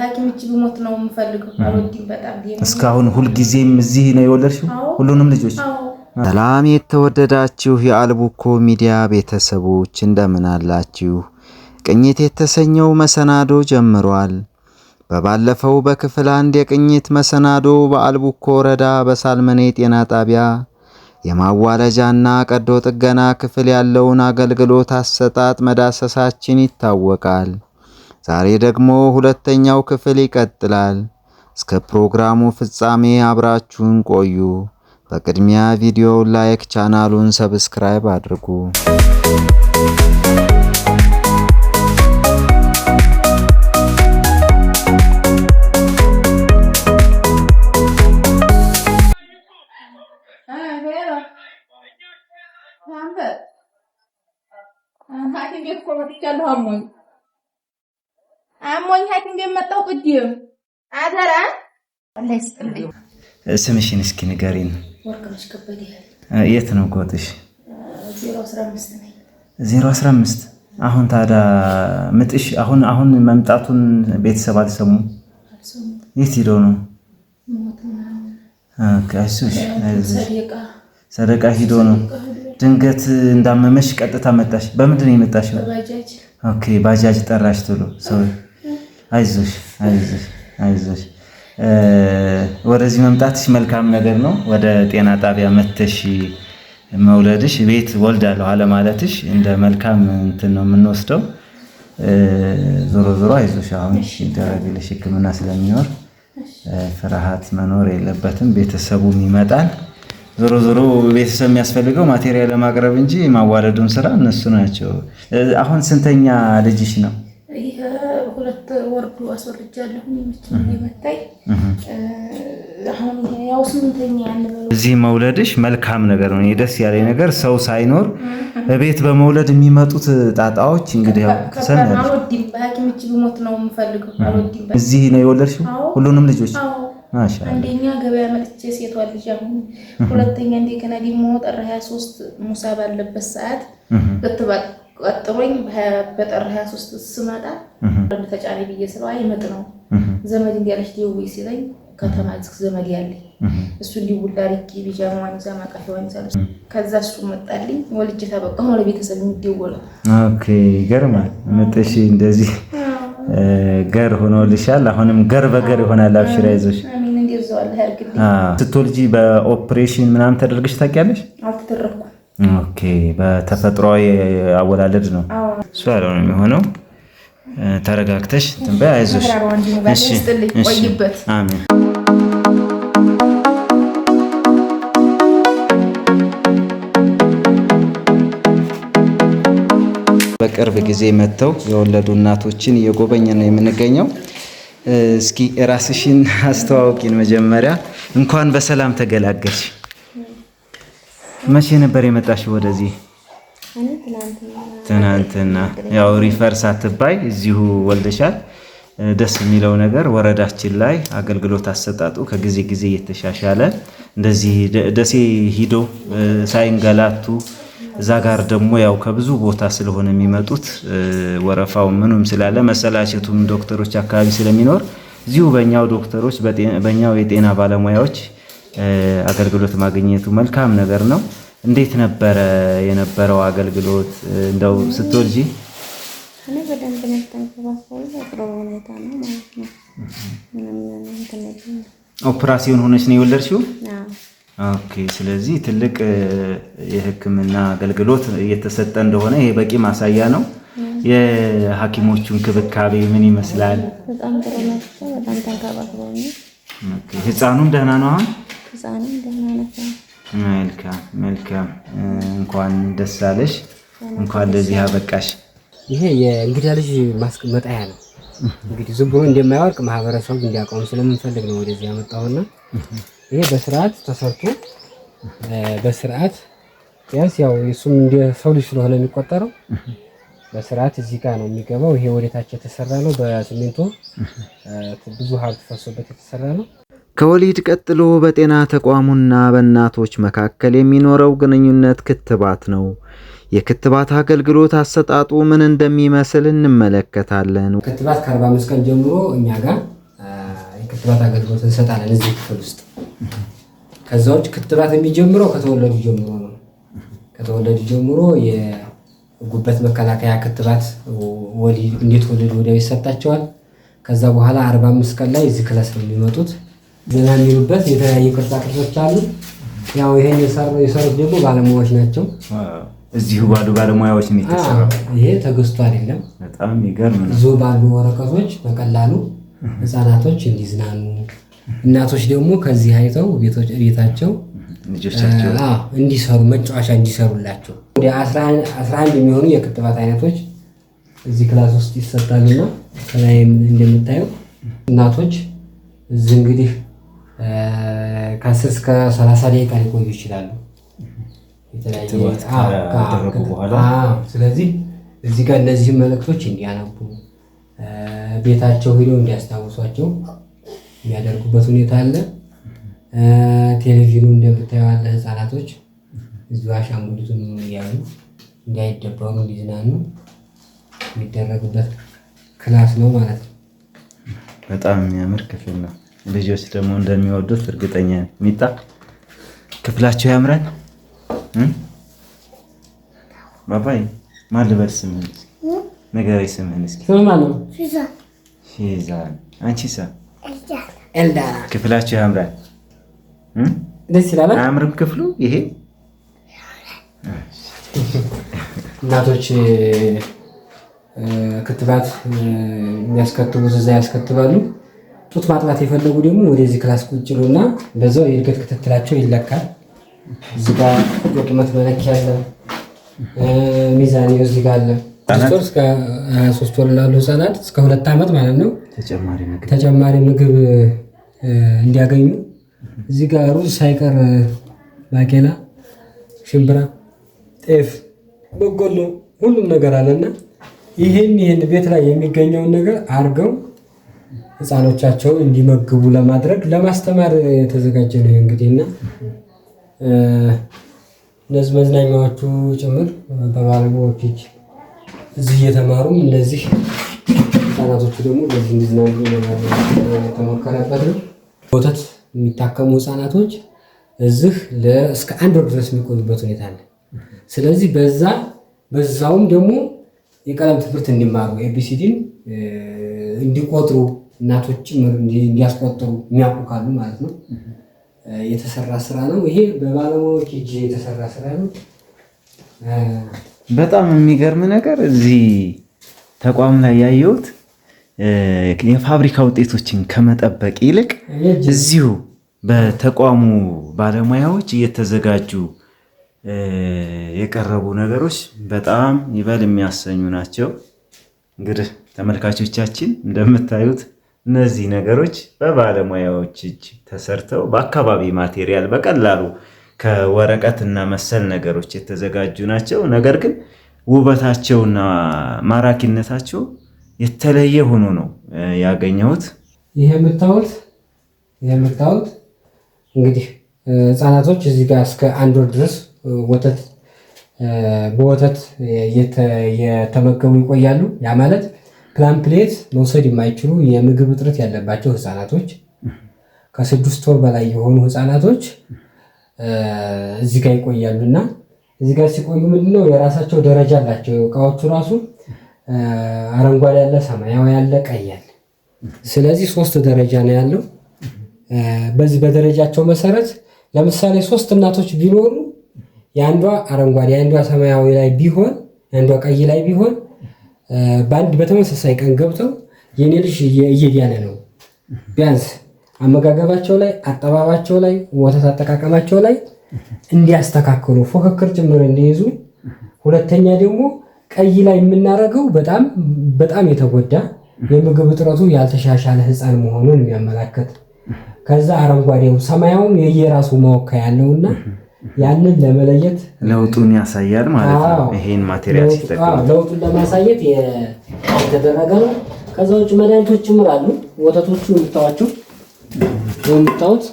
ሐኪሞች ቢሞት ነው የምፈልገው አልወድም በጣም እስካሁን ሁሉ ጊዜም እዚህ ነው የወለድሽው ሁሉንም ልጆች? ሰላም የተወደዳችሁ የአልቡኮ ሚዲያ ቤተሰቦች እንደምን አላችሁ? ቅኝት የተሰኘው መሰናዶ ጀምሯል። በባለፈው በክፍል 1 የቅኝት መሰናዶ በአልቡኮ ወረዳ በሳልመኔ ጤና ጣቢያ የማዋለጃና ቀዶ ጥገና ክፍል ያለውን አገልግሎት አሰጣጥ መዳሰሳችን ይታወቃል። ዛሬ ደግሞ ሁለተኛው ክፍል ይቀጥላል። እስከ ፕሮግራሙ ፍጻሜ አብራችሁን ቆዩ። በቅድሚያ ቪዲዮውን ላይክ፣ ቻናሉን ሰብስክራይብ አድርጉ። አሞኝ ሐኪም ቤት መጣሁ። ቅድም አደራ ስምሽን እስኪ ንገሪን። ወርቅነሽ ከበደ። የት ነው ጎጥሽ? 015 ነኝ። 015። አሁን ታዲያ ምጥሽ አሁን መምጣቱን ቤተሰብ አልሰሙ? የት ሄዶ ነው? ሰደቃ ሄዶ ነው። ድንገት እንዳመመሽ ቀጥታ መጣሽ? በምንድን ነው የመጣሽው? በባጃጅ። ኦኬ፣ ባጃጅ ጠራሽ ቶሎ? ሰው አይዞሽ ወደዚህ መምጣትሽ መልካም ነገር ነው። ወደ ጤና ጣቢያ መተሽ መውለድሽ ቤት ወልዳለሁ አለ ማለትሽ እንደ መልካም እንትን ነው የምንወስደው። ዞሮ አይዞሽ፣ አሁን ይደረግልሽ ሕክምና ስለሚኖር ፍርሃት መኖር የለበትም። ቤተሰቡም ይመጣል። ዞሮ ቤተሰብ የሚያስፈልገው ማቴሪያል ለማቅረብ እንጂ ማዋለዱን ስራ እነሱ ናቸው። አሁን ስንተኛ ልጅሽ ነው? ይሄ 2 ወርዱ አስወርጃለሁ የመታይ አሁን ያው 8ኛ አንበለው። እዚህ መውለድሽ መልካም ነገር ነው። ደስ ያለኝ ነገር ሰው ሳይኖር በቤት በመውለድ የሚመጡት ጣጣዎች እንግዲህ ያው ተሰናል። አልወድም በሐኪሞች ቢሞት ነው የምፈልገው አልወድም። እዚህ ነው የወለድሽው ሁሉንም ልጆች? ማሻአላ። አንደኛ ገበያ መጥቼ ሴቷ ልጅ አሁን፣ ሁለተኛ እንደገና ደግሞ ጥር 23 ሙሳ ባለበት ሰዓት ክትባት ቀጥሮኝ በጥር 23 ስመጣ ተጫሪ ብዬ ስለው አይመጥ ነው ዘመድ እንዲያለሽ ደውይ ሲለኝ ከተማ ዘመድ ያለኝ እሱ እንዲውል ዳርቂ ቢጃማዋን ይዛ ማቀፊያዋን ይዛ ከዛ እሱ መጣልኝ። ወልጄ ታበቃሁ ነው ለቤተሰብ የሚደወለው። ኦኬ፣ ይገርማል። መጥሽ እንደዚህ ገር ሆኖልሻል። አሁንም ገር በገር ይሆናል። አብሽራ ይዞሽ አሚን። እንደዛው አለ ያርግልኝ። ስትወልጂ በኦፕሬሽን ምናምን ተደርገሽ ታውቂያለሽ? አልተደረኩም። ኦኬ፣ በተፈጥሯዊ አወላለድ ነው እሱ ያለው ነው የሚሆነው። ተረጋግተሽ ትንበይ፣ አይዞሽ። እሺ፣ ቆይበት። አሜን። በቅርብ ጊዜ መጥተው የወለዱ እናቶችን እየጎበኘን ነው የምንገኘው። እስኪ ራስሽን አስተዋውቂን መጀመሪያ። እንኳን በሰላም ተገላገልሽ። መቼ ነበር የመጣሽው ወደዚህ? ትናንትና። ያው ሪፈር ሳትባይ እዚሁ ወልደሻል። ደስ የሚለው ነገር ወረዳችን ላይ አገልግሎት አሰጣጡ ከጊዜ ጊዜ እየተሻሻለ እንደዚህ ደሴ ሂዶ ሳይንገላቱ እዛ ጋር ደግሞ ያው ከብዙ ቦታ ስለሆነ የሚመጡት ወረፋው ምኑም ስላለ መሰላቸቱም ዶክተሮች አካባቢ ስለሚኖር እዚሁ በእኛው ዶክተሮች በእኛው የጤና ባለሙያዎች አገልግሎት ማግኘቱ መልካም ነገር ነው። እንዴት ነበረ የነበረው አገልግሎት? እንደው ስትወልጂ እኔ በደንብ ነው ተንከባከቡ በጥሩ ሁኔታ ነው ማለት ነው። ኦፕራሲዮን ሆነሽ ነው የወለድሽው? ኦኬ። ስለዚህ ትልቅ የሕክምና አገልግሎት እየተሰጠ እንደሆነ ይሄ በቂ ማሳያ ነው። የሐኪሞቹ እንክብካቤ ምን ይመስላል? በጣም ጥሩ ነው። በጣም ተንከባክበውኝ። ኦኬ። ህፃኑም ደህና ነው አሁን? ህፃኑም ደህና ነው። መልካም። እንኳን ደስ አለሽ፣ እንኳን ለዚህ አበቃሽ። ይሄ የእንግዳ ልጅ ማስቀመጫያ ነው። እንግዲህ ዝም ብሎ እንደማያወርቅ ማህበረሰቡ እንዲያውቀው ስለምንፈልግ ነው ወደዚህ ያመጣውና ይሄ በስርዓት ተሰርቶ በስርዓት ያንስ ያው እሱም እንደ ሰው ልጅ ስለሆነ የሚቆጠረው በስርዓት እዚህ ጋር ነው የሚገባው። ይሄ ወደታች የተሰራ ነው፣ በሲሚንቶ ብዙ ሀብት ፈሶበት የተሰራ ነው። ከወሊድ ቀጥሎ በጤና ተቋሙና በእናቶች መካከል የሚኖረው ግንኙነት ክትባት ነው። የክትባት አገልግሎት አሰጣጡ ምን እንደሚመስል እንመለከታለን። ክትባት ከ45 ቀን ጀምሮ እኛ ጋር የክትባት አገልግሎት እንሰጣለን እዚህ ክፍል ውስጥ። ከዛ ውጭ ክትባት የሚጀምረው ከተወለዱ ጀምሮ ነው። ከተወለዱ ጀምሮ የጉበት መከላከያ ክትባት እንዴት ወለዱ ወዲያው ይሰጣቸዋል። ከዛ በኋላ 45 ቀን ላይ እዚህ ክላስ ነው የሚመጡት። ዘና የሚሉበት የተለያዩ ቅርጻ ቅርጾች አሉ። ያው ይሄን የሰሩት ደግሞ ባለሙያዎች ናቸው። እዚሁ ባሉ ባለሙያዎች ነው የተሰራው። ይሄ ተገዝቶ አይደለም። በጣም ይገርም ነው። ዞ ባሉ ወረቀቶች በቀላሉ ህፃናቶች እንዲዝናኑ፣ እናቶች ደግሞ ከዚህ አይተው ቤታቸው ልጆቻቸው እንዲሰሩ መጫወቻ እንዲሰሩላቸው ወደ 11 የሚሆኑ የክትባት አይነቶች እዚህ ክላስ ውስጥ ይሰጣሉና ከላይ እንደምታየው እናቶች እዚህ እንግዲህ ከ10 እስከ 30 ደቂቃ ሊቆዩ ይችላሉ። ስለዚህ እዚህ ጋር እነዚህ መልእክቶች እንዲያነቡ ቤታቸው ሄደው እንዲያስታውሷቸው የሚያደርጉበት ሁኔታ አለ። ቴሌቪዥኑ እንደምታየው አለ። ህፃናቶች እዚሁ አሻንጉሊቱን እያዩ እንዳይደበሩ እንዲዝናኑ የሚደረግበት ክላስ ነው ማለት ነው። በጣም የሚያምር ክፍል ነው። ልጆች ደግሞ እንደሚወዱት እርግጠኛ ነኝ። ሚጣ ክፍላቸው ያምራል። ባባይ ማን ልበል ስምህን? ንገረኝ ስምህን እስኪ። ፊዛ። አንቺሳ? ኤልዳና። ክፍላቸው ያምራል። ደስ ይላል። አያምርም ክፍሉ? ይሄ እናቶች ክትባት የሚያስከትቡት እዛ ያስከትባሉ። ጡት ማጥባት የፈለጉ ደግሞ ወደዚህ ክላስ ቁጭ ይሉና በዛው የእድገት ክትትላቸው ይለካል። እዚህ ጋር የቁመት መለኪያ አለ። ሚዛን እዚህ ጋር አለ። 3 ወር እስከ 23 ወር ላሉ ህፃናት እስከ 2 ዓመት ማለት ነው ተጨማሪ ምግብ እንዲያገኙ እዚህ ጋር ሩዝ ሳይቀር ባቄላ፣ ሽምብራ፣ ጤፍ፣ በቆሎ ሁሉም ነገር አለና ይሄን ቤት ላይ የሚገኘውን ነገር አርገው ህፃኖቻቸውን እንዲመግቡ ለማድረግ ለማስተማር የተዘጋጀ ነው እንግዲህና እነዚህ መዝናኛዎቹ ጭምር በባለሙያዎች እጅ እዚህ እየተማሩም እነዚህ ህፃናቶቹ ደግሞ ለዚህ እንዲዝናኑ የተሞከረበት ነው። ወተት የሚታከሙ ህፃናቶች እዚህ እስከ 1 ወር ድረስ የሚቆዩበት ሁኔታ አለ። ስለዚህ በዛውም ደግሞ የቀለም ትምህርት እንዲማሩ ኤቢሲዲን እንዲቆጥሩ እናቶች ጭምር እንዲያስቆጥሩ የሚያውቁ ካሉ ማለት ነው የተሰራ ስራ ነው። ይሄ በባለሙያዎች እጅ የተሰራ ስራ ነው። በጣም የሚገርም ነገር እዚህ ተቋም ላይ ያየሁት የፋብሪካ ውጤቶችን ከመጠበቅ ይልቅ እዚሁ በተቋሙ ባለሙያዎች እየተዘጋጁ የቀረቡ ነገሮች በጣም ይበል የሚያሰኙ ናቸው። እንግዲህ ተመልካቾቻችን እንደምታዩት እነዚህ ነገሮች በባለሙያዎች እጅ ተሰርተው በአካባቢ ማቴሪያል በቀላሉ ከወረቀትና መሰል ነገሮች የተዘጋጁ ናቸው። ነገር ግን ውበታቸውና ማራኪነታቸው የተለየ ሆኖ ነው ያገኘሁት። ይሄ የምታዩት እንግዲህ ህፃናቶች እዚህ ጋር እስከ 1 ወር ድረስ በወተት የተመገቡ ይቆያሉ። ያ ማለት ፕላምፕሌት መውሰድ የማይችሉ የምግብ እጥረት ያለባቸው ህፃናቶች ከ6 ወር በላይ የሆኑ ህፃናቶች እዚህ ጋር ይቆያሉ እና እዚህ ጋር ሲቆዩ ምንድነው የራሳቸው ደረጃ አላቸው። እቃዎቹ ራሱ አረንጓዴ ያለ፣ ሰማያዊ ያለ፣ ቀይ ያለ። ስለዚህ 3 ደረጃ ነው ያለው። በዚህ በደረጃቸው መሰረት ለምሳሌ 3 እናቶች ቢኖሩ የአንዷ አረንጓዴ የአንዷ ሰማያዊ ላይ ቢሆን የአንዷ ቀይ ላይ ቢሆን በተመሳሳይ ቀን ገብተው የኔ ልጅ እየዳነ ነው ቢያንስ አመጋገባቸው ላይ፣ አጠባባቸው ላይ፣ ወተት አጠቃቀማቸው ላይ እንዲያስተካክሉ ፉክክር ጭምር እንዲይዙ። ሁለተኛ ደግሞ ቀይ ላይ የምናደርገው በጣም የተጎዳ የምግብ እጥረቱ ያልተሻሻለ ህፃን መሆኑን የሚያመላክት፣ ከዛ አረንጓዴው ሰማያዊም የየራሱ መወከያ ያለውና ያንን ለመለየት ለውጡን ያሳያል ማለት ነው። ይሄን ማቴሪያል ሲጠቀሙ ለውጡን ለማሳየት የተደረገ ነው። ከዛ ውጭ መድኃኒቶች ጭምር አሉ። ወተቶቹ የምታዩት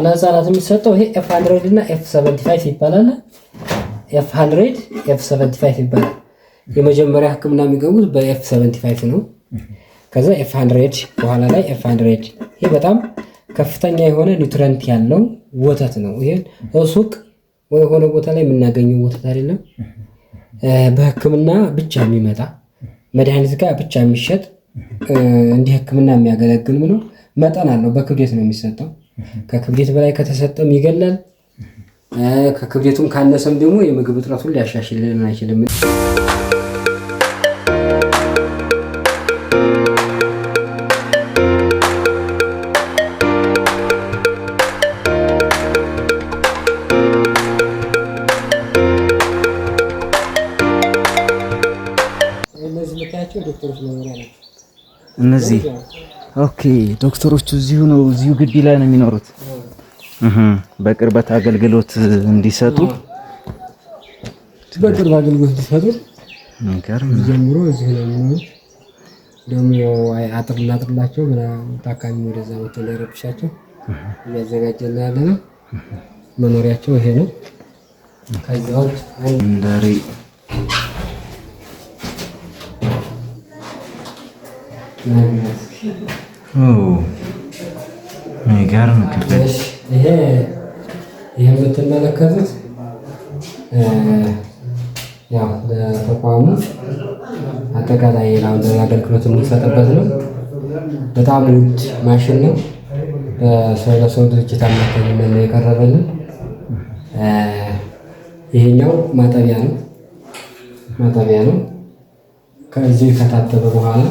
ለህፃናት የሚሰጠው ይሄ F100 እና F75 ይባላል። F100 F75 ይባላል። የመጀመሪያ ህክምና የሚገቡት በF75 ነው። ከዛ F100 በኋላ ላይ F100 ይሄ በጣም ከፍተኛ የሆነ ኒውትረንት ያለው ወተት ነው። ይሄ ሱቅ ወይ ሆነ ቦታ ላይ የምናገኘው ወተት አይደለም። በሕክምና ብቻ የሚመጣ መድኃኒት ጋር ብቻ የሚሸጥ እንዲህ ሕክምና የሚያገለግል ነው። መጠን አለው። በክብደት ነው የሚሰጠው። ከክብደት በላይ ከተሰጠም ይገላል። ከክብደቱም ካነሰም ደግሞ የምግብ እጥረቱን ሊያሻሽልን አይችልም። እነዚህ ኦኬ ዶክተሮቹ እዚሁ ነው፣ እዚሁ ግቢ ላይ ነው የሚኖሩት። በቅርበት አገልግሎት እንዲሰጡ ጀምሮ እዚህ ነው የሚኖሩት። ደግሞ አጥርላቸው ታካሚ ወደዛ ወጥቶ እንዳይረብሻቸው እያዘጋጀን ያለ ነው። መኖሪያቸው ይሄ ነው። ከዚያ ውጭ እንደሪ የሚገርም ክፍል። ይሄ የምትመለከቱት ያው ለተቋሙ አጠቃላይ ላውንደሪ አገልግሎት የምንሰጥበት ነው። በጣም ውድ ማሽን ነው። በሰው ድርጅት አማካኝነት ነው የቀረበልን። ይሄኛው ማጠቢያ ነው። ከዚህ ከታጠበ በኋላ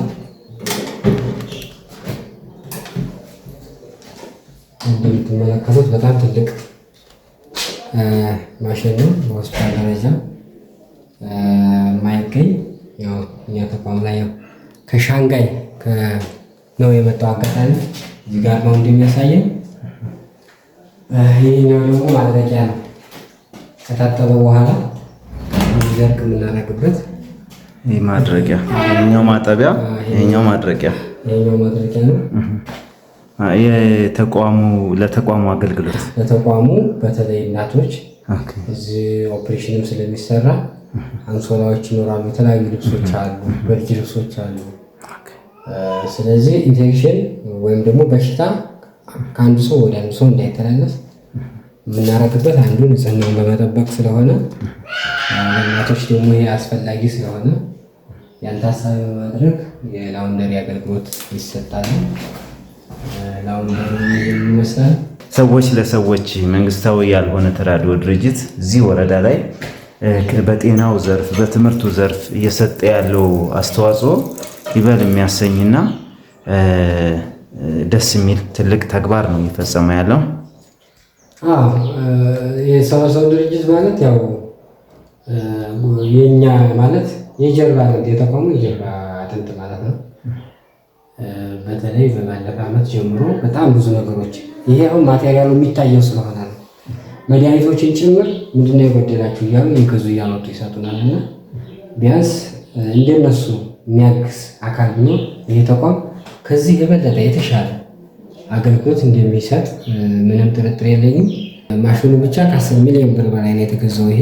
እንደምትመለከቱት በጣም ትልቅ ማሽን ነው። በሆስፒታል ደረጃ የማይገኝ ያው እኛ ተቋም ላይ ያው ከሻንጋይ ነው የመጣው። አጋጣሚ እዚህ ጋር ነው እንደሚያሳየን። ይሄኛው ደግሞ ማድረቂያ ነው። ከታጠበ በኋላ እንዲደርቅ የምናደርግበት ይሄ ማድረቂያ፣ ይሄኛው ማጠቢያ፣ ይሄኛው ማድረቂያ ነው። ለተቋሙ አገልግሎት ለተቋሙ በተለይ እናቶች እዚህ ኦፕሬሽንም ስለሚሰራ አንሶላዎች ይኖራሉ፣ የተለያዩ ልብሶች አሉ፣ ብርድ ልብሶች አሉ። ስለዚህ ኢንፌክሽን ወይም ደግሞ በሽታ ከአንዱ ሰው ወደ አንዱ ሰው እንዳይተላለፍ የምናረግበት አንዱ ንጽህናውን በመጠበቅ ስለሆነ ለእናቶች ደግሞ ይሄ አስፈላጊ ስለሆነ ያን ታሳቢ በማድረግ የላውንደሪ አገልግሎት ይሰጣል። ሰዎች ለሰዎች መንግስታዊ ያልሆነ ተራድኦ ድርጅት እዚህ ወረዳ ላይ በጤናው ዘርፍ በትምህርቱ ዘርፍ እየሰጠ ያለው አስተዋጽኦ ይበል የሚያሰኝና ደስ የሚል ትልቅ ተግባር ነው እየፈጸመ ያለው። የሰው ድርጅት ማለት ያው የኛ ማለት የጀርባ አጥንት የተቋሙ የጀርባ አጥንት ማለት ነው። በተለይ በባለፈ ዓመት ጀምሮ በጣም ብዙ ነገሮች ይሄ አሁን ማቴሪያሉ የሚታየው ስለሆነ ነው። መድኃኒቶችን ጭምር ምንድነው የጎደላችሁ እያሉ የገዙ እያመጡ ይሰጡናል። እና ቢያንስ እንደነሱ የሚያግዝ አካል ቢኖር ይሄ ተቋም ከዚህ የበለጠ የተሻለ አገልግሎት እንደሚሰጥ ምንም ጥርጥር የለኝም። ማሽኑ ብቻ ከ10 ሚሊዮን ብር በላይ ነው የተገዛው ይሄ